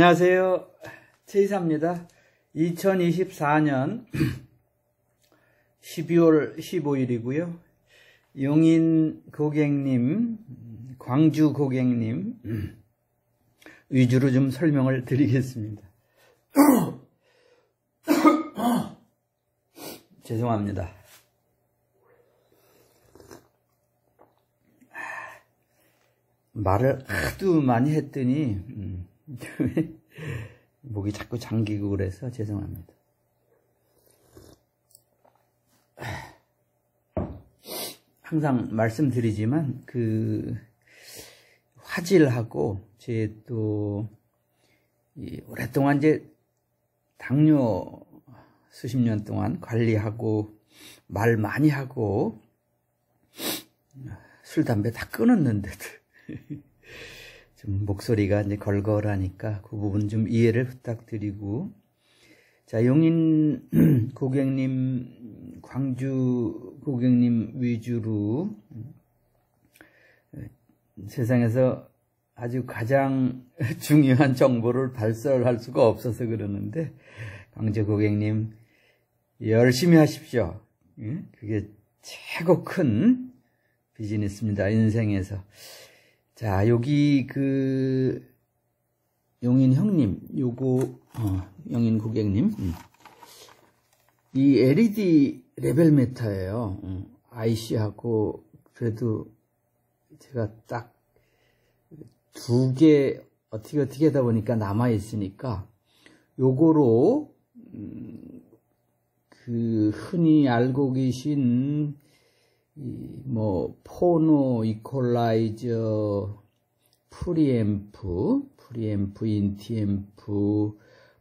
안녕하세요. 최이사입니다. 2024년 12월 15일이고요. 용인 고객님, 광주 고객님 위주로 좀 설명을 드리겠습니다. 죄송합니다. 말을 하도 많이 했더니 목이 자꾸 잠기고 그래서 죄송합니다. 항상 말씀드리지만 화질하고 제 또 오랫동안 이제 당뇨 수십 년 동안 관리하고 말 많이 하고 술 담배 다 끊었는데도 좀 목소리가 이제 걸걸하니까 그 부분 좀 이해를 부탁드리고, 자, 용인 고객님, 광주 고객님 위주로 세상에서 아주 가장 중요한 정보를 발설할 수가 없어서 그러는데, 광주 고객님 열심히 하십시오. 그게 최고 큰 비즈니스입니다, 인생에서. 자, 여기 용인 형님, 용인 고객님, 이 LED 레벨 메타예요. IC하고, 그래도 제가 딱 두 개 어떻게 하다 보니까 남아있으니까, 요거로, 흔히 알고 계신 포노, 이퀄라이저, 프리앰프, 인티앰프,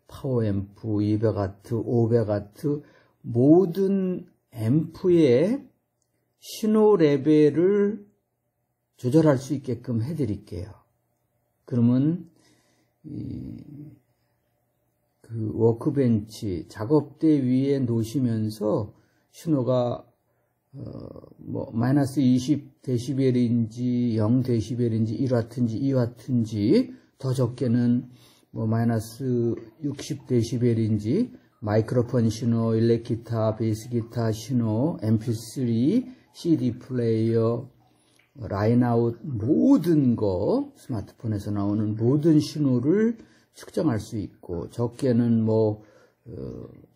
파워앰프, 200W, 500W 모든 앰프의 신호 레벨을 조절할 수 있게끔 해드릴게요. 그러면 워크벤치, 작업대 위에 놓으시면서 신호가 마이너스 20dB인지 0dB인지 1W인지 2W인지 더 적게는 마이너스 60dB인지 마이크로폰 신호, 일렉 기타, 베이스 기타 신호, MP3, CD 플레이어, 라인아웃 모든 거 스마트폰에서 나오는 모든 신호를 측정할 수 있고, 적게는 3W,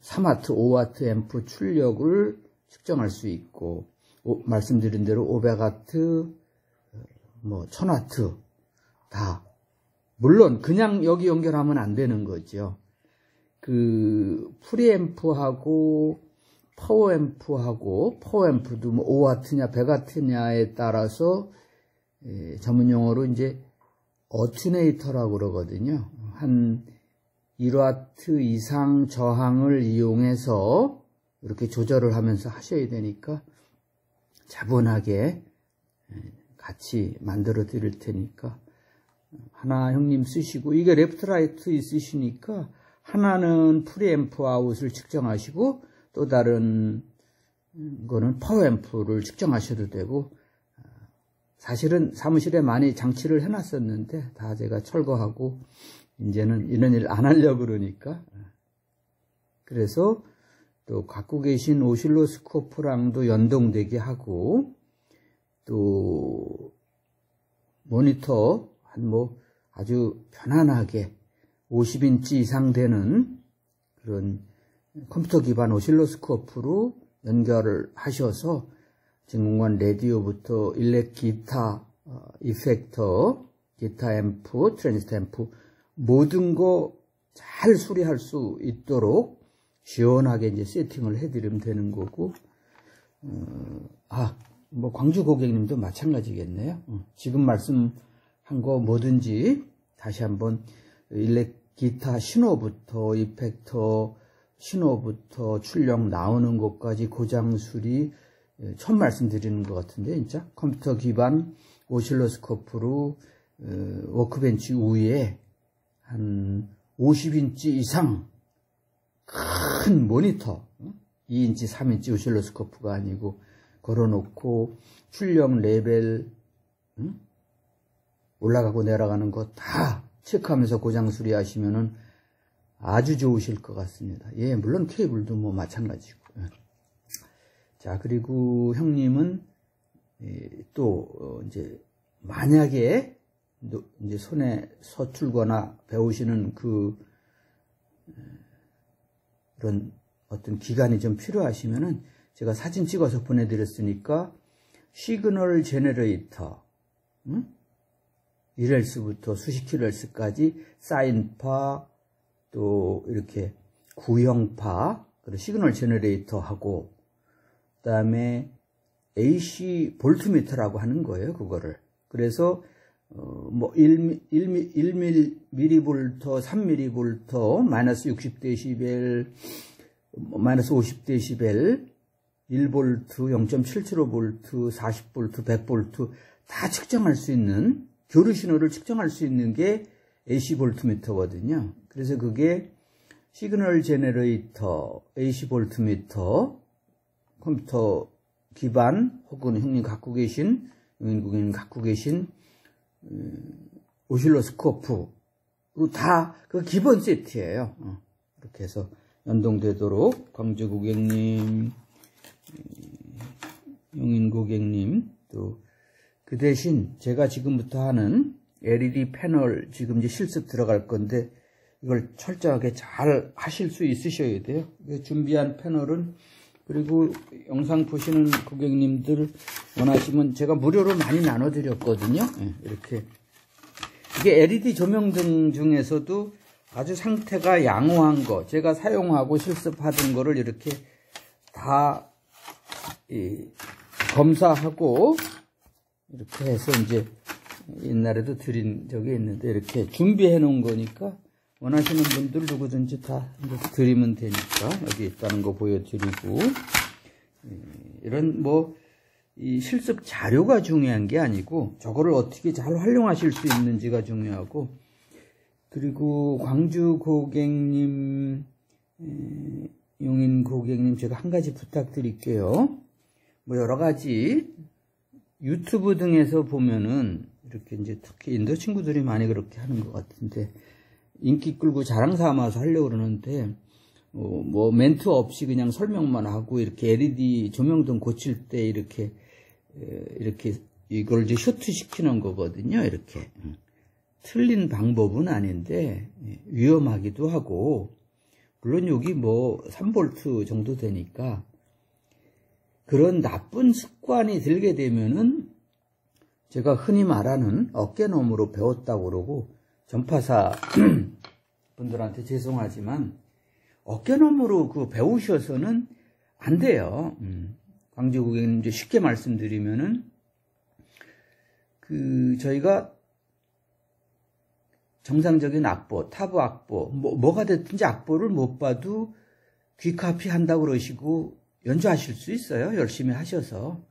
5W 앰프 출력을 측정할 수 있고, 말씀드린 대로 500W, 1000W 다. 물론 그냥 여기 연결하면 안 되는 거죠. 프리앰프하고 파워앰프도 5W냐 100W냐에 따라서 전문 용어로 이제 어튜네이터라고 그러거든요. 한 1W 이상 저항을 이용해서 이렇게 조절을 하면서 하셔야 되니까 차분하게 같이 만들어 드릴 테니까 하나 형님 쓰시고, 이게 레프트 라이트 있으시니까 하나는 프리앰프 아웃을 측정하시고 또 다른 거는 파워앰프를 측정하셔도 되고, 사실은 사무실에 많이 장치를 해놨었는데 다 제가 철거하고 이제는 이런 일 안 하려고 그러니까, 그래서 또 갖고 계신 오실로스코프랑도 연동되게 하고, 또 모니터 아주 편안하게 50인치 이상 되는 그런 컴퓨터 기반 오실로스코프로 연결을 하셔서 진공관 라디오부터 일렉 기타, 이펙터, 기타 앰프, 트랜지스터 앰프 모든 거 잘 수리할 수 있도록 시원하게 이제 세팅을 해드리면 되는 거고, 광주 고객님도 마찬가지겠네요. 지금 말씀한 거 뭐든지 다시 한번 일렉 기타 신호부터 이펙터 신호부터 출력 나오는 것까지 고장 수리 처음 말씀드리는 것 같은데, 진짜 컴퓨터 기반 오실로스코프로 워크벤치 위에 한 50인치 이상 큰 모니터, 2인치, 3인치 오실로스코프가 아니고 걸어놓고 출력 레벨 올라가고 내려가는 거 다 체크하면서 고장 수리하시면은 아주 좋으실 것 같습니다. 예, 물론 케이블도 뭐 마찬가지고. 자, 그리고 형님은 또 이제 만약에 이제 손에 서툴거나 배우시는 그런 어떤 기간이 좀 필요하시면은 제가 사진 찍어서 보내드렸으니까 시그널 제너레이터 1Hz부터 수십 kHz까지 사인파 또 이렇게 구형파 그리고 시그널 제너레이터하고 그다음에 AC 볼트미터라고 하는 거예요. 그거를. 그래서 뭐 1mV, 3mV, 마이너스 60dB, 마이너스 50dB, 1V, 0.775V, 40V, 100V 다 측정할 수 있는 교류 신호를 측정할 수 있는 게 AC 볼트미터거든요. 그래서 그게 시그널 제너레이터, AC 볼트미터, 컴퓨터 기반 혹은 형님 갖고 계신 용인 고객님 갖고 계신 오실로스코프 다 그 기본 세트예요. 이렇게 해서 연동되도록 광주 고객님, 용인 고객님 또 그 대신 제가 지금부터 하는 LED 패널 지금 이제 실습 들어갈 건데 이걸 철저하게 잘 하실 수 있으셔야 돼요. 준비한 패널은 그리고 영상 보시는 고객님들 원하시면 제가 무료로 많이 나눠드렸거든요. 이렇게 이게 LED 조명등 중에서도 아주 상태가 양호한 거 제가 사용하고 실습하던 거를 이렇게 다 검사하고 이렇게 해서 이제 옛날에도 드린 적이 있는데 이렇게 준비해 놓은 거니까 원하시는 분들 누구든지 다 드리면 되니까 여기 있다는 거 보여드리고 이런 뭐 이 실습 자료가 중요한 게 아니고 저거를 어떻게 잘 활용하실 수 있는지가 중요하고 그리고 광주 고객님, 용인 고객님 제가 한 가지 부탁드릴게요. 뭐 여러 가지 유튜브 등에서 보면은 이렇게 이제 특히 인도 친구들이 많이 그렇게 하는 것 같은데 인기 끌고 자랑 삼아서 하려고 그러는데 뭐 멘트 없이 그냥 설명만 하고 이렇게 LED 조명등 고칠 때 이렇게 이걸 이제 쇼트 시키는 거거든요. 이렇게 틀린 방법은 아닌데 위험하기도 하고 물론 여기 뭐 3V 정도 되니까 그런 나쁜 습관이 들게 되면은 제가 흔히 말하는 어깨너머로 배웠다고 그러고 전파사 분들한테 죄송하지만 어깨너머로 그 배우셔서는 안 돼요. 광주 고객님 이제 쉽게 말씀드리면은 저희가 정상적인 악보, 타브 악보, 뭐가 됐든지 악보를 못 봐도 귀카피 한다고 그러시고 연주하실 수 있어요. 열심히 하셔서.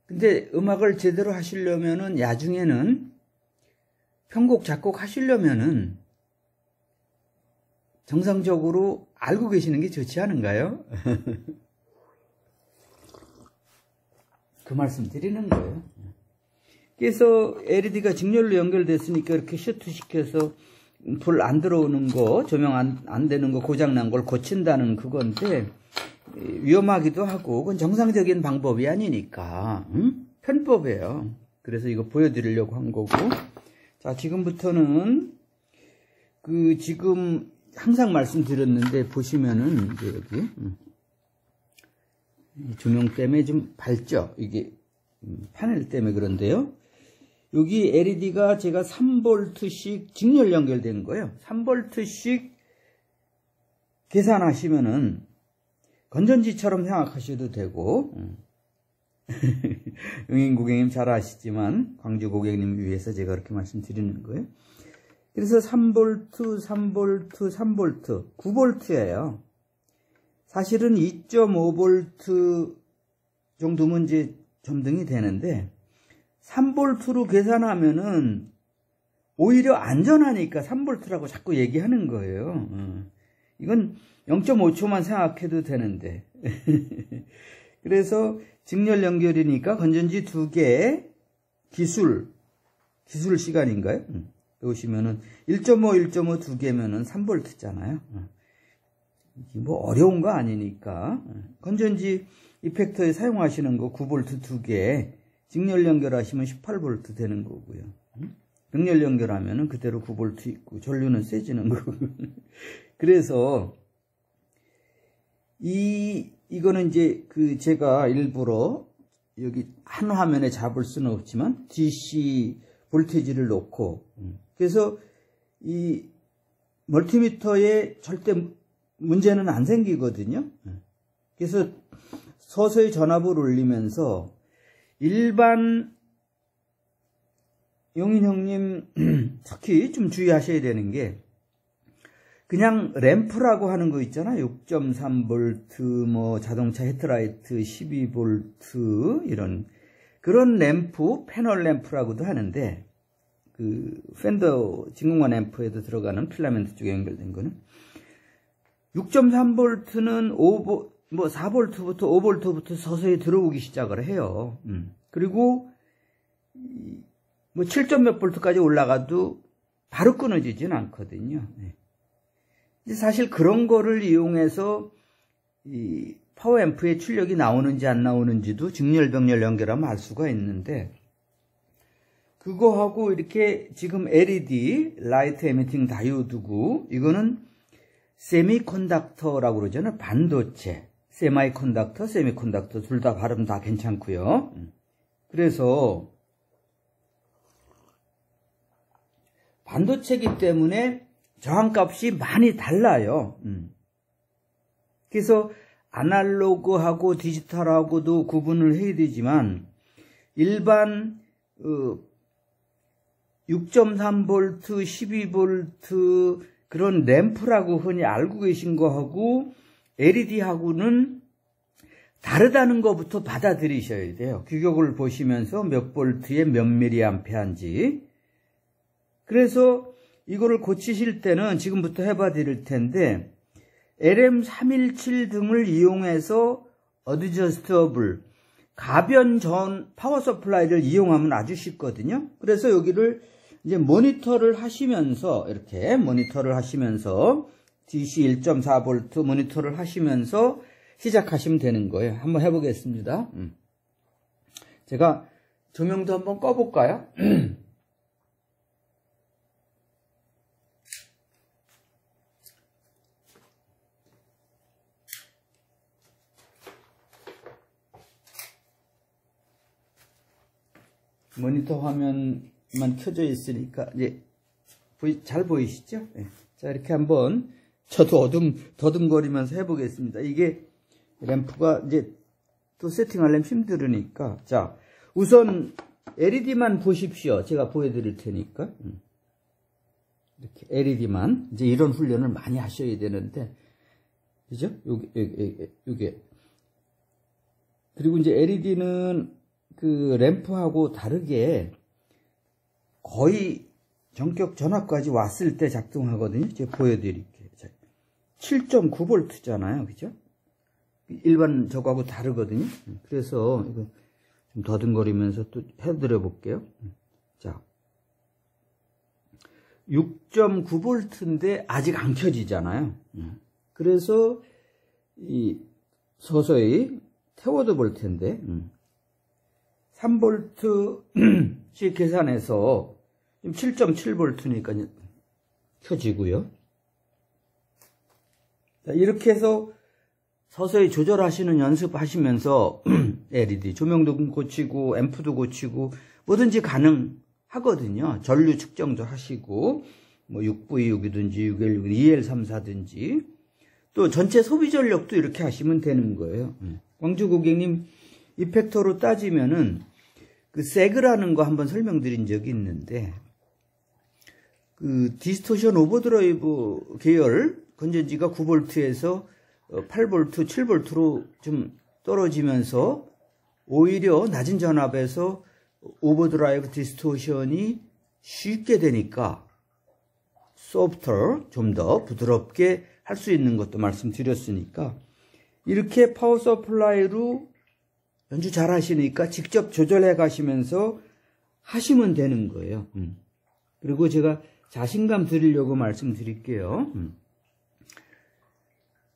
근데 음악을 제대로 하시려면은 야중에는 편곡, 작곡 하시려면은 정상적으로 알고 계시는 게 좋지 않은가요? 그 말씀 드리는 거예요. 그래서 LED가 직렬로 연결됐으니까 이렇게 셔트 시켜서 불 안 들어오는 거, 조명 안 되는 거, 고장난 걸 고친다는 그건데 위험하기도 하고 그건 정상적인 방법이 아니니까 편법이에요. 그래서 이거 보여드리려고 한 거고 자 지금부터는 지금 항상 말씀드렸는데 보시면은 이제 여기 조명 때문에 좀 밝죠. 이게 패널 때문에 그런데요. 여기 LED가 제가 3V씩 직렬 연결된 거예요. 3V씩 계산하시면은 건전지처럼 생각하셔도 되고 용인 고객님 잘 아시지만 광주 고객님 위해서 제가 그렇게 말씀드리는 거예요. 그래서 3V, 3V, 3V, 9V예요. 사실은 2.5V 정도면 이제 점등이 되는데 3V로 계산하면은 오히려 안전하니까 3V라고 자꾸 얘기하는 거예요. 이건 0.5초만 생각해도 되는데 그래서 직렬 연결이니까 건전지 2개 기술 시간인가요? 해보시면은 1.5, 1.5 두 개면은 3V잖아요. 뭐 어려운 거 아니니까. 건전지 이펙터에 사용하시는 거 9V 두 개, 직렬 연결하시면 18V 되는 거고요. 병렬 연결하면은 그대로 9V 있고 전류는 세지는 거고. 그래서 이거는 이제 제가 일부러 여기 한 화면에 잡을 수는 없지만 DC 볼테지를 놓고, 그래서 이 멀티미터에 절대 문제는 안 생기거든요. 그래서 서서히 전압을 올리면서 일반 용인 형님 특히 좀 주의하셔야 되는 게, 그냥 램프라고 하는 거 있잖아요. 6.3V, 뭐 자동차 헤드라이트 12V 이런 그런 램프, 패널 램프라고도 하는데, 팬더 진공관 앰프에도 들어가는 필라멘트 쪽에 연결된 거는 6.3V는 4V부터 5V부터 서서히 들어오기 시작을 해요. 그리고 뭐 7점 몇 볼트까지 올라가도 바로 끊어지진 않거든요. 사실 그런 거를 이용해서 이 파워앰프의 출력이 나오는지 안 나오는지도 직렬 병렬 연결하면 알 수가 있는데, 그거하고 이렇게 지금 LED 라이트 에미팅 다이오드고, 이거는 세미컨덕터라고 그러잖아요. 반도체, 세마이컨덕터, 세미컨덕터 둘 다 발음 다 괜찮고요. 그래서 반도체이기 때문에 저항값이 많이 달라요. 그래서 아날로그하고 디지털하고도 구분을 해야 되지만, 일반 6.3V, 12V 그런 램프라고 흔히 알고 계신 거하고 LED하고는 다르다는 것부터 받아들이셔야 돼요. 규격을 보시면서 몇 볼트에 몇 미리암페어인지. 그래서 이거를 고치실 때는 지금부터 해봐 드릴 텐데, LM317 등을 이용해서 어드저스터블, 가변 전 파워 서플라이를 이용하면 아주 쉽거든요. 그래서 여기를 이제 모니터를 하시면서, 이렇게 모니터를 하시면서 DC 1.4V 모니터를 하시면서 시작하시면 되는 거예요. 한번 해보겠습니다. 제가 조명도 한번 꺼볼까요? 모니터 화면만 켜져 있으니까 이제 잘 보이시죠? 네. 자, 이렇게 한번 저도 더듬거리면서 해보겠습니다. 이게 램프가 이제 또 세팅하려면 힘들으니까. 자, 우선 LED만 보십시오. 제가 보여드릴 테니까. 이렇게 LED만. 이제 이런 훈련을 많이 하셔야 되는데, 그죠? 요게. 그리고 이제 LED는 램프하고 다르게 거의 전격 전압까지 왔을 때 작동하거든요. 제가 보여드릴게요. 7.9V잖아요. 그죠? 일반 저거하고 다르거든요. 그래서 이거 좀 더듬거리면서 또 해드려 볼게요. 자, 6.9V인데 아직 안 켜지잖아요. 그래서 서서히 태워도 볼 텐데, 3V씩 계산해서 7.7V니까 켜지고요. 자, 이렇게 해서 서서히 조절하시는 연습하시면서 LED 조명도 고치고 앰프도 고치고 뭐든지 가능하거든요. 전류 측정도 하시고 뭐 6V6이든지 6L6, 2L34든지 또 전체 소비 전력도 이렇게 하시면 되는 거예요. 광주 고객님 이펙터로 따지면은 세그라는 거 한번 설명드린 적이 있는데, 디스토션 오버드라이브 계열 건전지가 9V에서 8V, 7V로 좀 떨어지면서 오히려 낮은 전압에서 오버드라이브 디스토션이 쉽게 되니까 소프트웨어 좀 더 부드럽게 할 수 있는 것도 말씀드렸으니까, 이렇게 파워 서플라이로 연주 잘 하시니까 직접 조절해 가시면서 하시면 되는 거예요. 그리고 제가 자신감 드리려고 말씀드릴게요.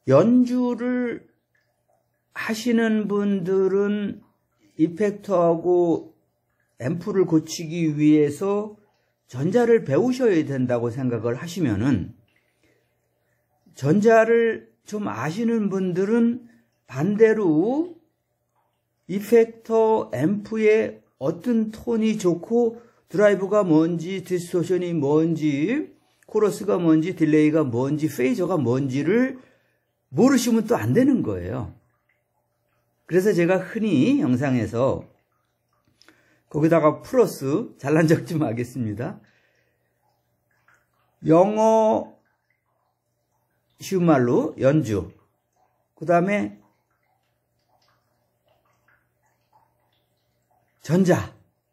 연주를 하시는 분들은 이펙터하고 앰프를 고치기 위해서 전자를 배우셔야 된다고 생각을 하시면은, 전자를 좀 아시는 분들은 반대로 이펙터 앰프의 어떤 톤이 좋고 드라이브가 뭔지, 디스토션이 뭔지, 코러스가 뭔지, 딜레이가 뭔지, 페이저가 뭔지를 모르시면 또 안 되는 거예요. 그래서 제가 흔히 영상에서 거기다가 플러스 잘난 척 좀 하겠습니다. 영어 쉬운 말로 연주, 그 다음에 전자,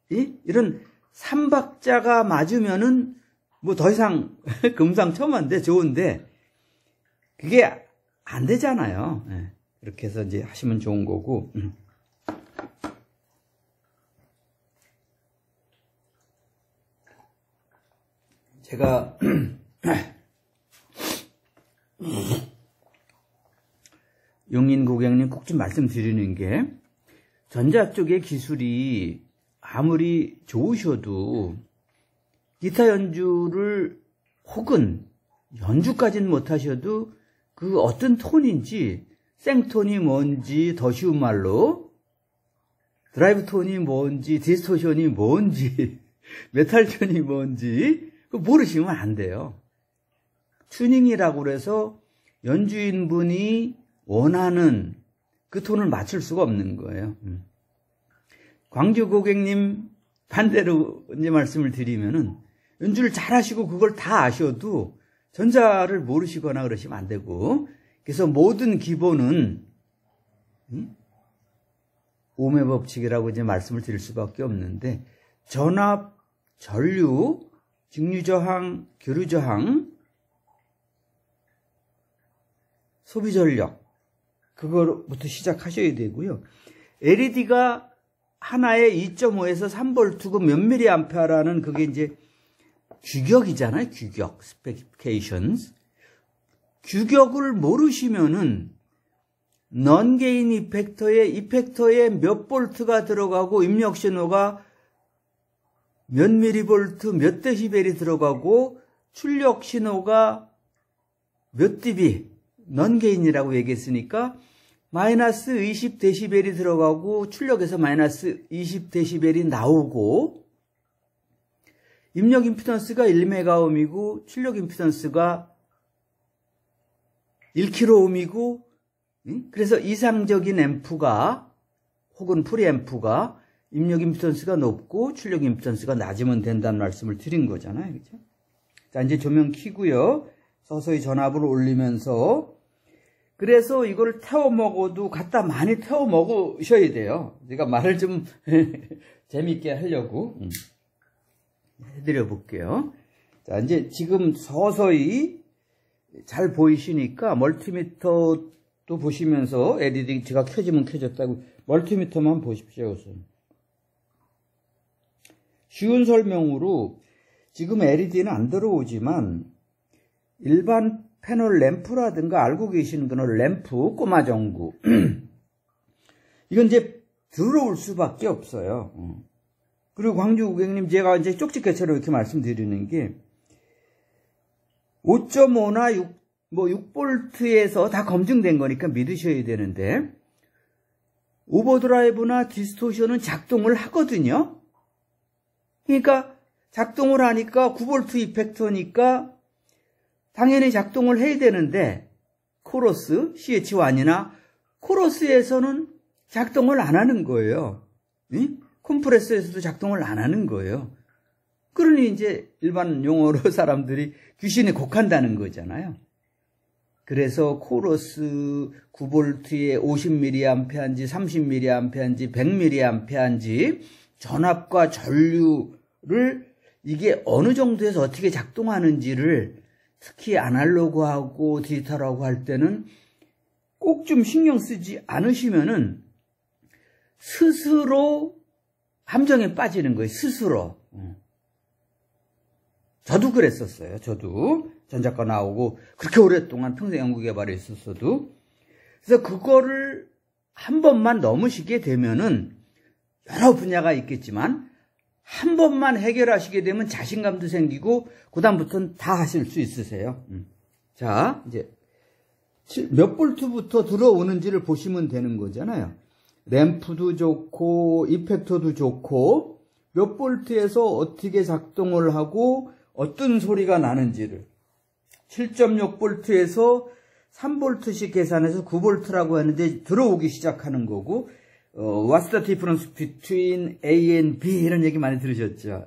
이런 3박자가 맞으면은 뭐 더 이상 금상첨화인데 좋은데 그게 안 되잖아요. 이렇게 해서 이제 하시면 좋은 거고. 제가 용인 고객님 꼭 좀 말씀드리는 게, 전자 쪽의 기술이 아무리 좋으셔도 기타 연주를 혹은 연주까지는 못하셔도 그 어떤 톤인지, 생톤이 뭔지, 더 쉬운 말로 드라이브 톤이 뭔지, 디스토션이 뭔지, 메탈 톤이 뭔지 모르시면 안 돼요. 튜닝이라고 그래서 연주인분이 원하는 그 톤을 맞출 수가 없는 거예요. 광주 고객님 반대로 이제 말씀을 드리면은, 연주를 잘 하시고 그걸 다 아셔도 전자를 모르시거나 그러시면 안 되고, 그래서 모든 기본은 오음의 법칙이라고 이제 말씀을 드릴 수밖에 없는데, 전압, 전류, 직류저항, 교류저항, 소비전력, 그거부터 시작하셔야 되고요. LED가 하나에 2.5에서 3V 몇 mA라는 그게 이제 규격이잖아요. 규격, specifications. 규격을 모르시면은 non-gain 이펙터에 몇 볼트가 들어가고 입력 신호가 몇 미리볼트, 몇 데시벨이 들어가고 출력 신호가 몇 dB, non-gain이라고 얘기했으니까 마이너스 20데시벨이 들어가고 출력에서 마이너스 20데시벨이 나오고, 입력 임피던스가 1메가옴이고 출력 임피던스가 1kΩ이고, 그래서 이상적인 앰프가 혹은 프리앰프가 입력 임피던스가 높고 출력 임피던스가 낮으면 된다는 말씀을 드린 거잖아요. 그렇죠? 자, 이제 조명 켜고요. 서서히 전압을 올리면서, 그래서 이걸 태워 먹어도 갖다 많이 태워 먹으셔야 돼요. 제가 말을 좀 재밌게 하려고 해드려 볼게요. 자, 이제 지금 서서히 잘 보이시니까 멀티미터도 보시면서, LED 제가 켜지면 켜졌다고 멀티미터만 보십시오. 우선 쉬운 설명으로, 지금 LED는 안 들어오지만 일반 패널 램프라든가 알고 계시는 그런 램프, 꼬마 전구 이건 이제 들어올 수밖에 없어요. 그리고 광주 고객님, 제가 이제 쪽집게처럼 이렇게 말씀드리는 게 5.5나 6V에서 다 검증된 거니까 믿으셔야 되는데, 오버드라이브나 디스토션은 작동을 하거든요. 그러니까 작동을 하니까 9V 이펙터니까 당연히 작동을 해야 되는데, 코러스, CH1이나 코러스에서는 작동을 안 하는 거예요. 컴프레서에서도 작동을 안 하는 거예요. 그러니 이제 일반 용어로 사람들이 귀신이 곡한다는 거잖아요. 그래서 코러스 9V에 50mA인지 30mA인지 100mA인지 전압과 전류를 이게 어느 정도에서 어떻게 작동하는지를 특히 아날로그하고 디지털하고 할 때는 꼭 좀 신경 쓰지 않으시면은 스스로 함정에 빠지는 거예요. 스스로. 저도 그랬었어요. 저도 전작가 나오고 그렇게 오랫동안 평생 연구개발에 있었어도. 그래서 그거를 한 번만 넘으시게 되면은 여러 분야가 있겠지만 한 번만 해결하시게 되면 자신감도 생기고 그다음부터는 다 하실 수 있으세요. 자, 이제 몇 볼트부터 들어오는지를 보시면 되는 거잖아요. 램프도 좋고 이펙터도 좋고 몇 볼트에서 어떻게 작동을 하고 어떤 소리가 나는지를 7.6볼트에서 3볼트씩 계산해서 9볼트라고 하는데 들어오기 시작하는 거고 What's the difference between A and B 이런 얘기 많이 들으셨죠.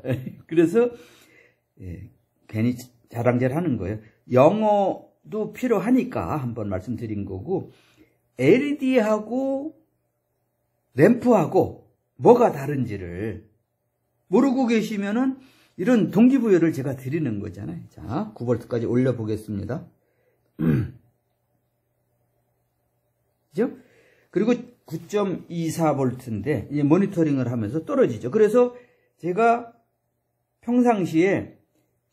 그래서 괜히 자랑질 하는 거예요. 영어도 필요하니까 한번 말씀드린 거고 LED하고 램프하고 뭐가 다른지를 모르고 계시면은 이런 동기부여를 제가 드리는 거잖아요. 자, 9볼트까지 올려보겠습니다. 그죠? 그리고 9.24볼트인데 이제 모니터링을 하면서 떨어지죠. 그래서 제가 평상시에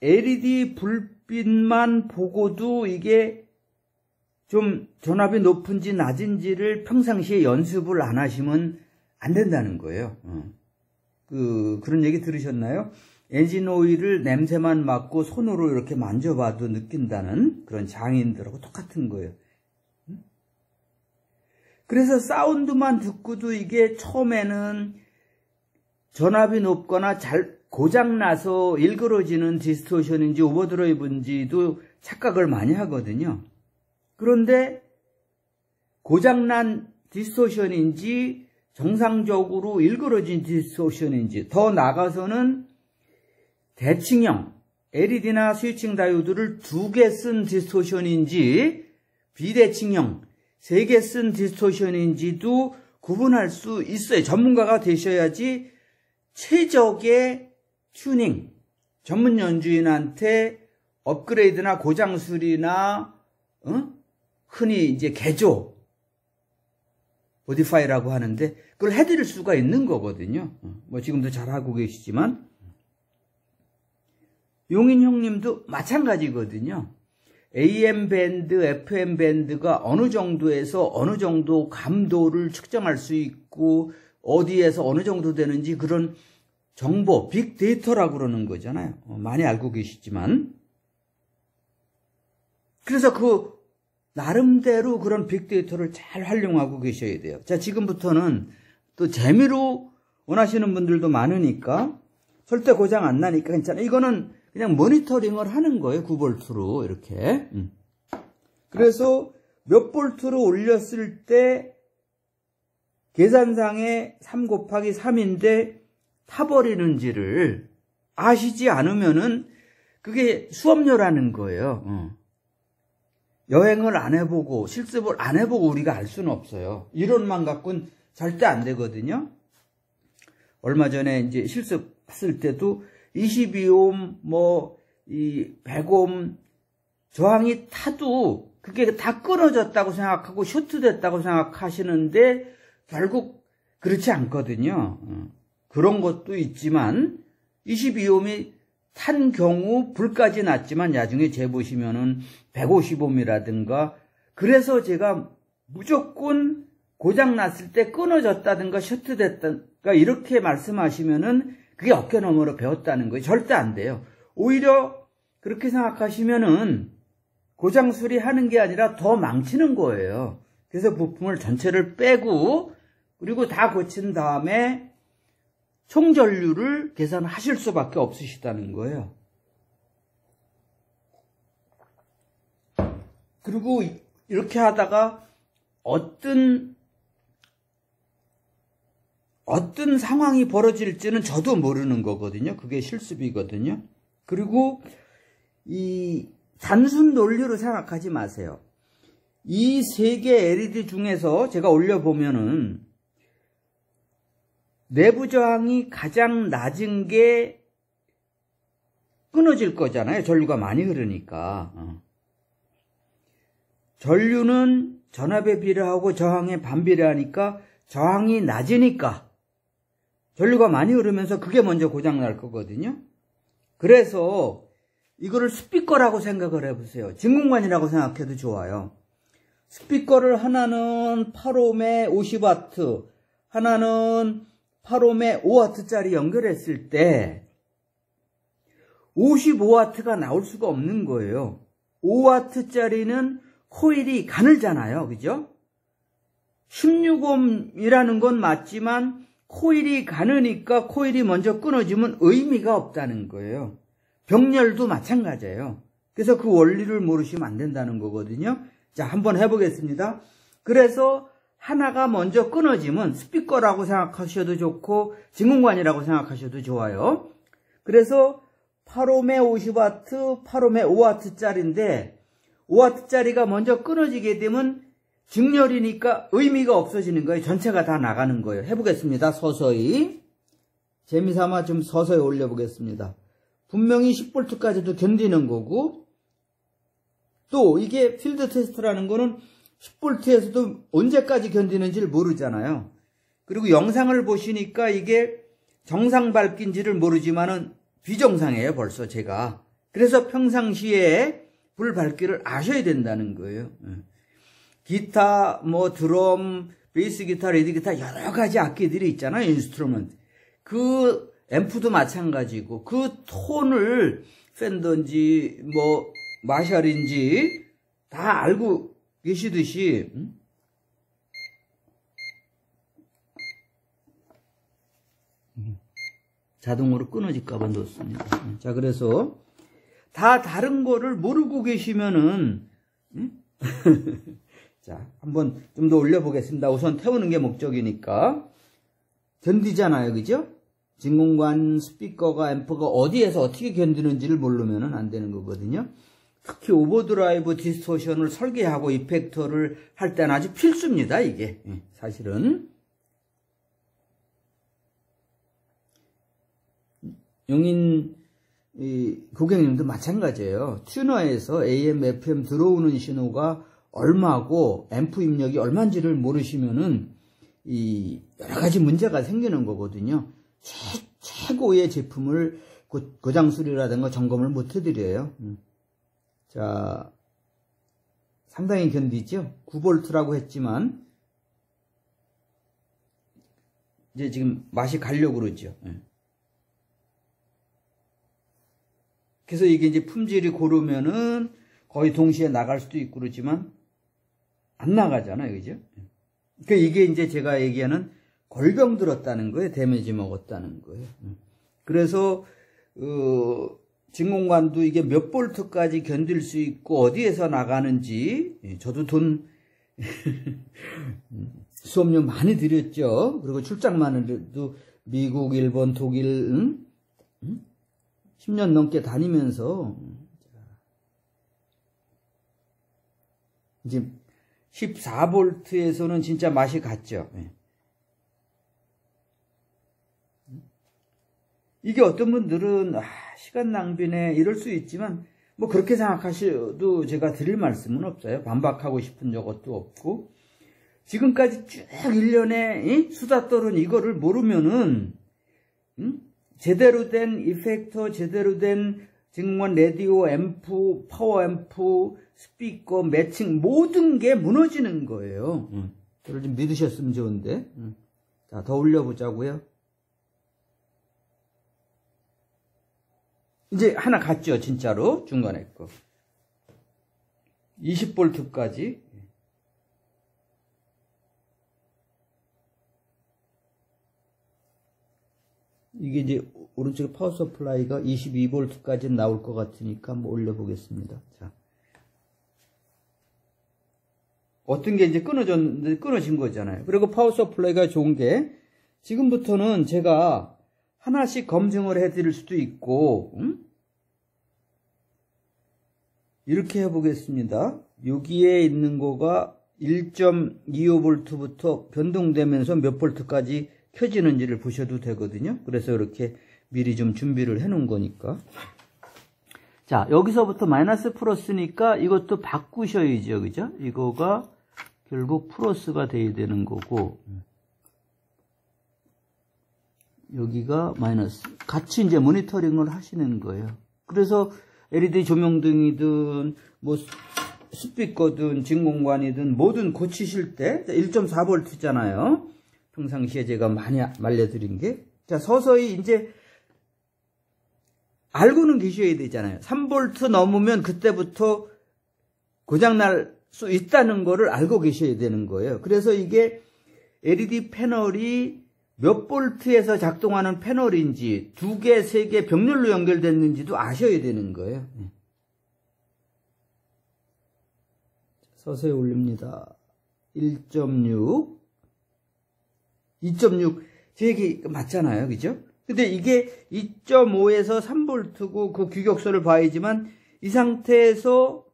LED 불빛만 보고도 이게 좀 전압이 높은지 낮은지를 평상시에 연습을 안 하시면 안 된다는 거예요. 그런 얘기 들으셨나요? 엔진 오일을 냄새만 맡고 손으로 이렇게 만져봐도 느낀다는 그런 장인들하고 똑같은 거예요. 그래서 사운드만 듣고도 이게 처음에는 전압이 높거나 잘 고장나서 일그러지는 디스토션인지 오버드라이브인지도 착각을 많이 하거든요. 그런데 고장난 디스토션인지 정상적으로 일그러진 디스토션인지 더 나가서는 대칭형 LED나 스위칭 다이오드를 2개 쓴 디스토션인지 비대칭형 3개 쓴 디스토션인지도 구분할 수 있어요. 전문가가 되셔야지 최적의 튜닝, 전문 연주인한테 업그레이드나 고장 수리나 흔히 이제 개조, 모디파이라고 하는데 그걸 해드릴 수가 있는 거거든요. 뭐 지금도 잘하고 계시지만 용인 형님도 마찬가지거든요. AM 밴드, FM 밴드가 어느 정도에서 어느 정도 감도를 측정할 수 있고 어디에서 어느 정도 되는지 그런 정보, 빅데이터라고 그러는 거잖아요. 많이 알고 계시지만 그래서 그 나름대로 그런 빅데이터를 잘 활용하고 계셔야 돼요. 자, 지금부터는 또 재미로 원하시는 분들도 많으니까 절대 고장 안 나니까 괜찮아요. 이거는 그냥 모니터링을 하는 거예요. 9볼트로 이렇게. 그래서 몇 볼트로 올렸을 때 계산상에 3 곱하기 3인데 타버리는지를 아시지 않으면은 그게 수업료라는 거예요. 여행을 안 해보고 실습을 안 해보고 우리가 알 수는 없어요. 이론만 갖고는 절대 안 되거든요. 얼마 전에 이제 실습했을 때도 22옴, 이 100옴 저항이 타도 그게 다 끊어졌다고 생각하고 쇼트됐다고 생각하시는데 결국 그렇지 않거든요. 그런 것도 있지만 22옴이 탄 경우 불까지 났지만 나중에 재보시면은 150옴이라든가 그래서 제가 무조건 고장 났을 때 끊어졌다든가 쇼트됐다든가 이렇게 말씀하시면은 그게 어깨 너머로 배웠다는 거예요. 절대 안 돼요. 오히려 그렇게 생각하시면은 고장 수리하는 게 아니라 더 망치는 거예요. 그래서 부품을 전체를 빼고 그리고 다 고친 다음에 총전류를 계산하실 수밖에 없으시다는 거예요. 그리고 이렇게 하다가 어떤 상황이 벌어질지는 저도 모르는 거거든요. 그게 실습이거든요. 그리고 이 단순 논리로 생각하지 마세요. 이 3개 LED 중에서 제가 올려보면은 내부 저항이 가장 낮은 게 끊어질 거잖아요. 전류가 많이 흐르니까. 전류는 전압에 비례하고 저항에 반비례하니까 저항이 낮으니까 전류가 많이 흐르면서 그게 먼저 고장 날 거거든요. 그래서 이거를 스피커라고 생각을 해보세요. 진공관이라고 생각해도 좋아요. 스피커를 하나는 8옴에 50W, 하나는 8옴에 5W짜리 연결했을 때 55W가 나올 수가 없는 거예요. 5W짜리는 코일이 가늘잖아요. 그죠? 16옴이라는 건 맞지만 코일이 가느니까 코일이 먼저 끊어지면 의미가 없다는 거예요. 병렬도 마찬가지예요. 그래서 그 원리를 모르시면 안 된다는 거거든요. 자, 한번 해보겠습니다. 그래서 하나가 먼저 끊어지면 스피커라고 생각하셔도 좋고 진공관이라고 생각하셔도 좋아요. 그래서 8옴에 50W, 8옴에 5W짜리인데 5W짜리가 먼저 끊어지게 되면 직렬이니까 의미가 없어지는 거예요. 전체가 다 나가는 거예요. 해보겠습니다. 서서히. 재미삼아 좀 서서히 올려보겠습니다. 분명히 10V까지도 견디는 거고 또 이게 필드 테스트라는 거는 10V에서도 언제까지 견디는지를 모르잖아요. 그리고 영상을 보시니까 이게 정상 밝기인지를 모르지만은 비정상이에요, 벌써 제가. 그래서 평상시에 불 밝기를 아셔야 된다는 거예요. 기타, 뭐 드럼, 베이스 기타, 리드 기타 여러 가지 악기들이 있잖아요, 인스트루먼트. 그 앰프도 마찬가지고 그 톤을 팬더인지 뭐 마샬인지 다 알고 계시듯이 자동으로 끊어질까봐 넣었습니다. 자, 그래서 다 다른 거를 모르고 계시면은 자, 한번 좀 더 올려보겠습니다. 우선 태우는 게 목적이니까. 견디잖아요, 그죠? 진공관, 스피커가, 앰프가 어디에서 어떻게 견디는지를 모르면 안 되는 거거든요. 특히 오버드라이브 디스토션을 설계하고 이펙터를 할 때는 아주 필수입니다, 이게. 사실은. 용인 고객님도 마찬가지예요. 튜너에서 AM, FM 들어오는 신호가 얼마고 앰프 입력이 얼마인지를 모르시면은 여러 가지 문제가 생기는 거거든요. 최고의 제품을 고장 수리라든가 점검을 못 해드려요. 자, 상당히 견디죠? 9V라고 했지만 이제 지금 맛이 가려고 그러죠. 그래서 이게 이제 품질이 고르면은 거의 동시에 나갈 수도 있고 그렇지만 안 나가잖아요. 그죠? 그러니까 이게 이제 제가 얘기하는 골병 들었다는 거예요. 데미지 먹었다는 거예요. 그래서 진공관도 이게 몇 볼트까지 견딜 수 있고 어디에서 나가는지 저도 돈 수업료 많이 들였죠. 그리고 출장만 해도 미국, 일본, 독일 10년 넘게 다니면서 이제 14V에서는 진짜 맛이 갔죠. 이게 어떤 분들은 시간 낭비네 이럴 수 있지만 뭐 그렇게 생각하셔도 제가 드릴 말씀은 없어요. 반박하고 싶은 것도 없고 지금까지 쭉 1년에 수다 떨은 이거를 모르면은 제대로 된 이펙터, 제대로 된 진공관, 라디오, 앰프, 파워 앰프, 스피커, 매칭 모든 게 무너지는 거예요. 저를 좀 믿으셨으면 좋은데. 자, 더 올려보자고요. 이제 하나 갔죠, 진짜로. 중간에 거. 20V까지. 이게 이제 오른쪽에 파워 서플라이가 22V까지 나올 것 같으니까 한번 올려보겠습니다. 자. 어떤 게 이제 끊어진 거잖아요. 그리고 파워 서플라이가 좋은 게 지금부터는 제가 하나씩 검증을 해드릴 수도 있고, 이렇게 해보겠습니다. 여기에 있는 거가 1.25V부터 변동되면서 몇 볼트까지 켜지는지를 보셔도 되거든요. 그래서 이렇게 미리 좀 준비를 해 놓은 거니까. 자, 여기서부터 마이너스 플러스니까 이것도 바꾸셔야죠. 그죠? 이거가 결국 플러스가 돼야 되는 거고, 여기가 마이너스. 같이 이제 모니터링을 하시는 거예요. 그래서 LED 조명등이든 뭐 스피커든 진공관이든 뭐든 고치실 때 1.4V잖아요. 평상시에 제가 많이 말려드린 게. 자, 서서히 이제 알고는 계셔야 되잖아요. 3V 넘으면 그때부터 고장날 수 있다는 거를 알고 계셔야 되는 거예요. 그래서 이게 LED 패널이 몇 볼트에서 작동하는 패널인지 2개, 3개 병렬로 연결됐는지도 아셔야 되는 거예요. 서서히 올립니다. 1.6, 2.6, 제 얘기 맞잖아요. 그죠? 근데 이게 2.5에서 3V고 그 규격소를 봐야지만 이 상태에서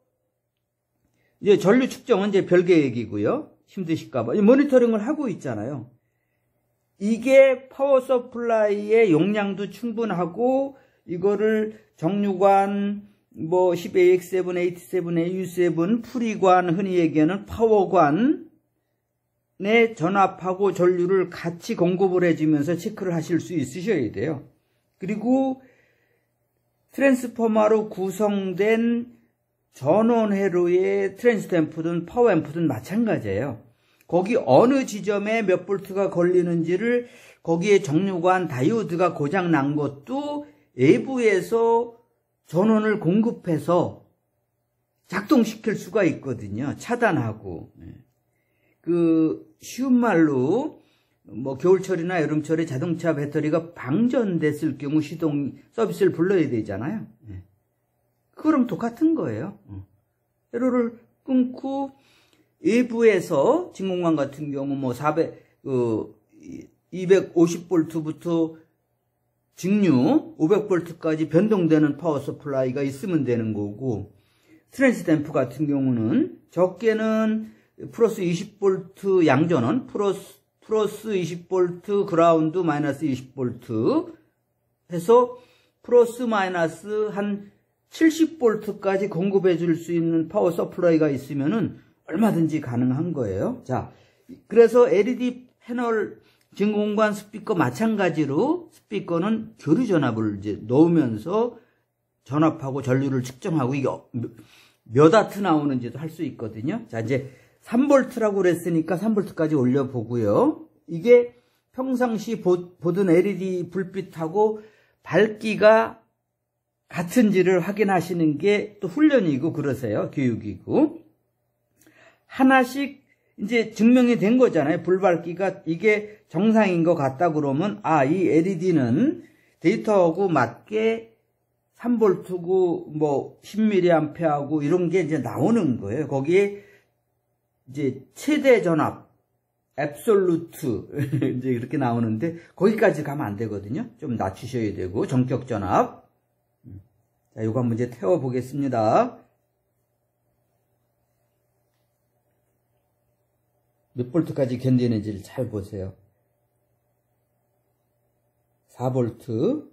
이제 전류 측정은 이제 별개 얘기고요. 힘드실까봐. 모니터링을 하고 있잖아요. 이게 파워 서플라이의 용량도 충분하고 이거를 정류관 뭐 10AX7, AT7, AU7, 풀이관, 흔히 얘기하는 파워관에 전압하고 전류를 같이 공급을 해주면서 체크를 하실 수 있으셔야 돼요. 그리고 트랜스포머로 구성된 전원 회로의 트랜지스터 앰프든 파워 앰프든 마찬가지예요. 거기 어느 지점에 몇 볼트가 걸리는지를 거기에 정류관 다이오드가 고장 난 것도 외부에서 전원을 공급해서 작동시킬 수가 있거든요. 차단하고. 그 쉬운 말로 뭐 겨울철이나 여름철에 자동차 배터리가 방전됐을 경우 시동 서비스를 불러야 되잖아요. 그거랑 똑같은 거예요. 회로를 끊고 외부에서 진공관 같은 경우 뭐 250V부터 직류 500V까지 변동되는 파워 서플라이가 있으면 되는 거고, 트랜지스터 앰프 같은 경우는 적게는 플러스 20V 양전원, 플러스 20V 그라운드 마이너스 20V 해서 플러스 마이너스 한 70V까지 공급해 줄 수 있는 파워 서플라이가 있으면은 얼마든지 가능한 거예요. 자, 그래서 LED 패널 진공관 스피커 마찬가지로 스피커는 교류 전압을 이제 넣으면서 전압하고 전류를 측정하고 이게 몇 와트 나오는지도 할 수 있거든요. 자, 이제 3V라고 그랬으니까 3V까지 올려보고요. 이게 평상시 보던 LED 불빛하고 밝기가 같은지를 확인하시는 게 또 훈련이고 그러세요. 교육이고. 하나씩 이제 증명이 된 거잖아요. 불밝기가 이게 정상인 것 같다 그러면 이 LED는 데이터하고 맞게 3V고 뭐 10mA하고 이런 게 이제 나오는 거예요. 거기에 이제 최대 전압, 앱솔루트 이제 이렇게 나오는데 거기까지 가면 안 되거든요. 좀 낮추셔야 되고 전격 전압. 자, 요거 한번 이제 태워 보겠습니다. 몇 볼트까지 견디는지를 잘 보세요. 4V.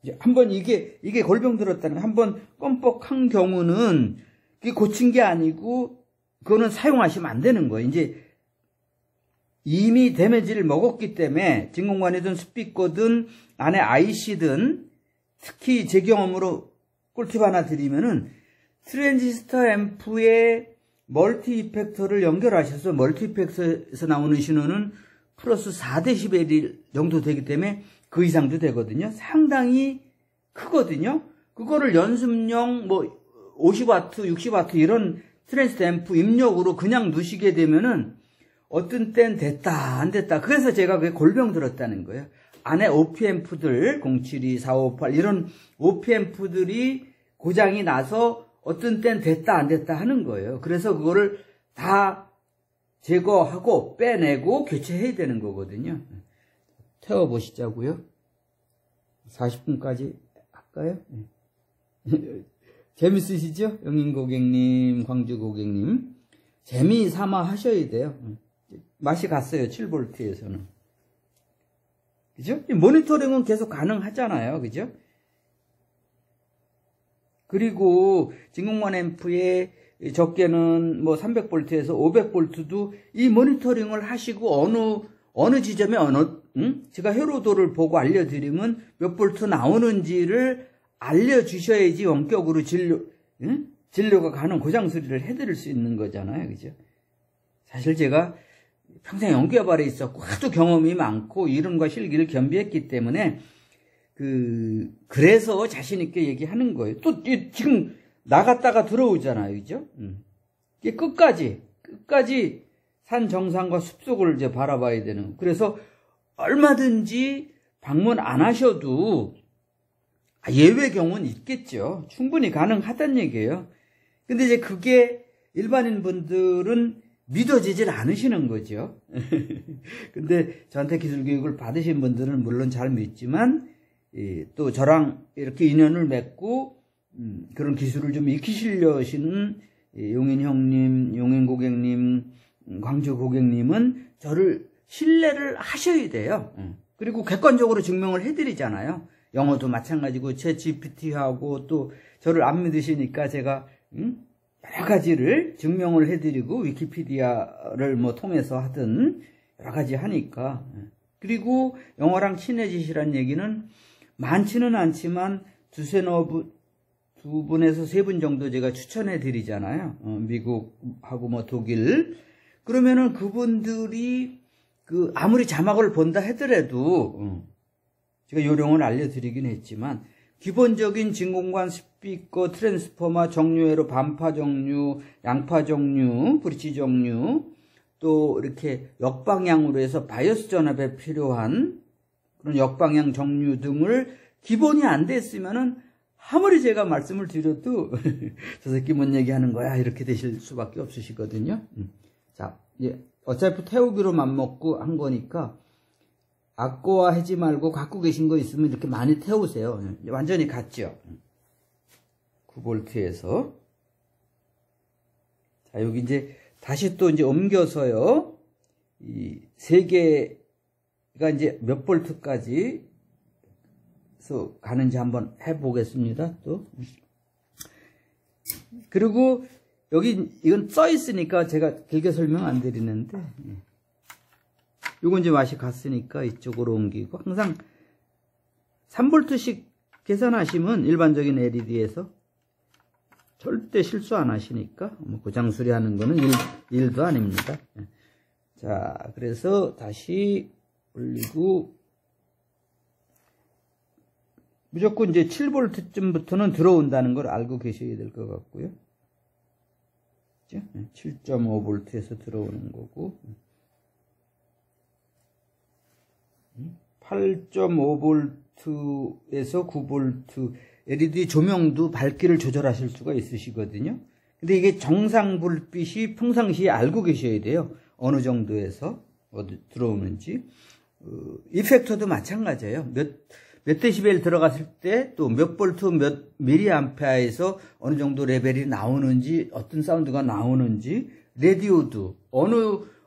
이제 한번 이게 골병 들었다는 거, 한번 껌뻑한 경우는 이게 고친 게 아니고 그거는 사용하시면 안 되는 거예요. 이제 이미 데미지를 먹었기 때문에 진공관이든 스피커든 안에 IC든 특히 제 경험으로 꿀팁 하나 드리면은 트랜지스터 앰프에 멀티 이펙터를 연결하셔서 멀티 이펙터에서 나오는 신호는 플러스 4dB 정도 되기 때문에 그 이상도 되거든요. 상당히 크거든요. 그거를 연습용 뭐 50W, 60W 이런 트랜지스터 앰프 입력으로 그냥 누시게 되면은 어떤 땐 됐다 안 됐다. 그래서 제가 그게 골병 들었다는 거예요. 안에 OP앰프들 072, 4558 이런 OP앰프들이 고장이 나서 어떤 땐 됐다 안 됐다 하는 거예요. 그래서 그거를 다 제거하고 빼내고 교체해야 되는 거거든요. 태워보시자고요. 40분까지 할까요? 재밌으시죠? 영인 고객님, 광주 고객님. 재미삼아 하셔야 돼요. 맛이 갔어요. 7V에서는. 그죠? 모니터링은 계속 가능하잖아요. 그죠? 그리고 진공관 앰프에 적게는 뭐 300V에서 500V도 이 모니터링을 하시고 어느 지점에 제가 회로도를 보고 알려드리면 몇 볼트 나오는지를 알려주셔야지 원격으로 진료가 가는 고장 수리를 해드릴 수 있는 거잖아요. 그죠? 사실 제가 평생 연기업발에 있었고 하도 경험이 많고 이름과 실기를 겸비했기 때문에 그래서 자신있게 얘기하는 거예요. 또 지금 나갔다가 들어오잖아요. 그죠? 끝까지 산 정상과 숲속을 이제 바라봐야 되는. 그래서 얼마든지 방문 안 하셔도 예외 경우는 있겠죠. 충분히 가능하다는 얘기예요. 근데 이제 그게 일반인 분들은 믿어지질 않으시는 거죠. 근데 저한테 기술 교육을 받으신 분들은 물론 잘 믿지만 또 저랑 이렇게 인연을 맺고 그런 기술을 좀 익히시려 하시는 용인 형님, 용인 고객님, 광주 고객님은 저를 신뢰를 하셔야 돼요. 그리고 객관적으로 증명을 해드리잖아요. 영어도 마찬가지고 챗GPT하고 또 저를 안 믿으시니까 제가 여러 가지를 증명을 해드리고 위키피디아를 뭐 통해서 하든 여러 가지 하니까. 그리고 영어랑 친해지시란 얘기는 많지는 않지만 두 분에서 세 분 정도 제가 추천해 드리잖아요. 미국하고 뭐 독일. 그러면은 그분들이 아무리 자막을 본다 하더라도 제가 요령을 알려드리긴 했지만 기본적인 진공관 스피커 트랜스포머 정류회로 반파 정류, 양파 정류, 브릿지 정류 또 이렇게 역방향으로 해서 바이오스 전압에 필요한 그런 역방향 정류 등을 기본이 안 됐으면은 아무리 제가 말씀을 드려도 저 새끼 뭔 얘기하는 거야 이렇게 되실 수밖에 없으시거든요. 자, 어차피 태우기로 맘먹고 한 거니까 아까워하지 말고 갖고 계신 거 있으면 이렇게 많이 태우세요. 완전히 같죠. 9V에서 자, 여기 이제 다시 또 이제 옮겨서요. 이 세 개가 이제 몇 볼트까지 가는지 한번 해보겠습니다. 또 그리고 여기 이건 써 있으니까 제가 길게 설명 안 드리는데 요건 이제 맛이 갔으니까 이쪽으로 옮기고 항상 3V씩 계산하시면 일반적인 LED에서 절대 실수 안 하시니까 뭐 고장 수리하는 거는 일도 아닙니다. 자, 그래서 다시 올리고 무조건 이제 7V쯤부터는 들어온다는 걸 알고 계셔야 될 것 같고요. 7.5V에서 들어오는 거고 8.5V에서 9V LED 조명도 밝기를 조절하실 수가 있으시거든요. 근데 이게 정상 불빛이 평상시에 알고 계셔야 돼요. 어느 정도에서 어디 들어오는지. 이펙터도 마찬가지예요. 몇 데시벨 들어갔을 때 또 몇 볼트 몇 미리암페어에서 어느 정도 레벨이 나오는지 어떤 사운드가 나오는지 라디오도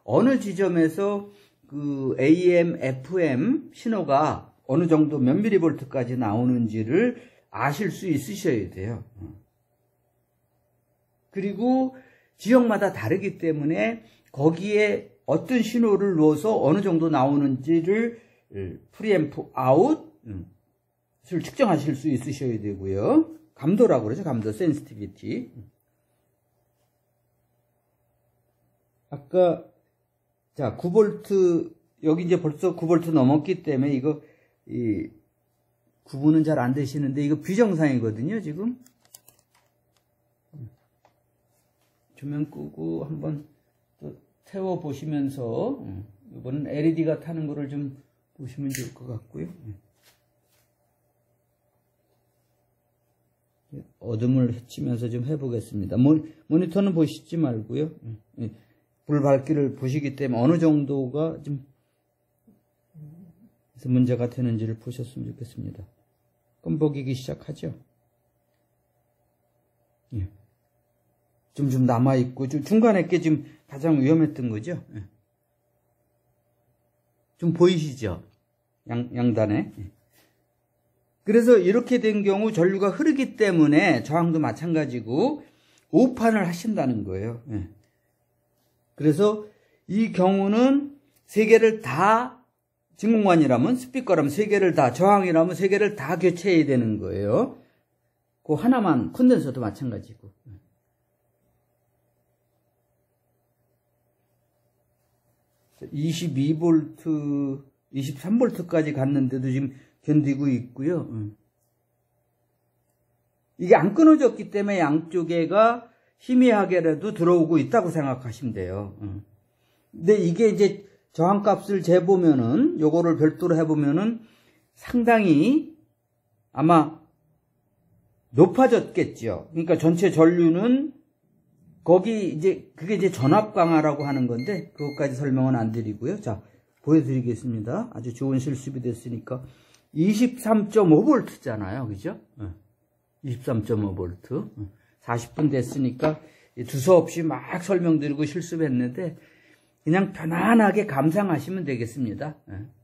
어느 지점에서 그 AM, FM 신호가 어느 정도 몇 미리볼트까지 나오는지를 아실 수 있으셔야 돼요. 그리고 지역마다 다르기 때문에 거기에 어떤 신호를 넣어서 어느 정도 나오는지를 프리앰프 아웃을 측정하실 수 있으셔야 되고요. 감도라고 그러죠. 감도, 센시티비티. 아까 자 9V 여기 이제 벌써 9V 넘었기 때문에 이거 구분은 잘 안 되시는데 이거 비정상이거든요. 지금 조명 끄고 한번 또 태워 보시면서 이번엔 LED가 타는 거를 좀 보시면 좋을 것 같고요. 어둠을 헤치면서 좀 해보겠습니다. 모니터는 보시지 말고요. 불 밝기를 보시기 때문에 어느 정도가 좀 문제가 되는지를 보셨으면 좋겠습니다. 껌보기기 시작하죠. 좀 남아있고 좀 중간에 게 지금 가장 위험했던 거죠. 좀 보이시죠? 양단에. 그래서 이렇게 된 경우 전류가 흐르기 때문에 저항도 마찬가지고 오판을 하신다는 거예요. 그래서 이 경우는 3개를 다, 진공관이라면, 스피커라면 3개를 다, 저항이라면 3개를 다 교체해야 되는 거예요. 그 하나만, 콘덴서도 마찬가지고. 22V, 23V까지 갔는데도 지금 견디고 있고요. 이게 안 끊어졌기 때문에 양쪽에가 희미하게라도 들어오고 있다고 생각하시면 돼요. 근데 이게 이제 저항값을 재보면은, 요거를 별도로 해보면은 상당히 아마 높아졌겠죠. 그러니까 전체 전류는 거기 이제 그게 이제 전압 강화라고 하는 건데 그것까지 설명은 안 드리고요. 자, 보여드리겠습니다. 아주 좋은 실습이 됐으니까 23.5V잖아요. 그죠? 23.5V. 40분 됐으니까 두서없이 막 설명드리고 실습했는데 그냥 편안하게 감상하시면 되겠습니다.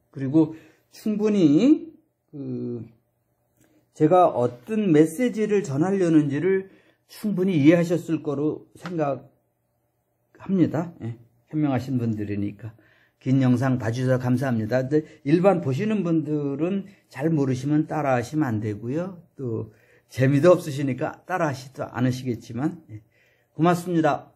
그리고 충분히 제가 어떤 메시지를 전하려는지를 충분히 이해하셨을 거로 생각합니다. 현명하신 분들이니까. 긴 영상 봐주셔서 감사합니다. 근데 일반 보시는 분들은 잘 모르시면 따라하시면 안 되고요. 또 재미도 없으시니까 따라하시지도 않으시겠지만 고맙습니다.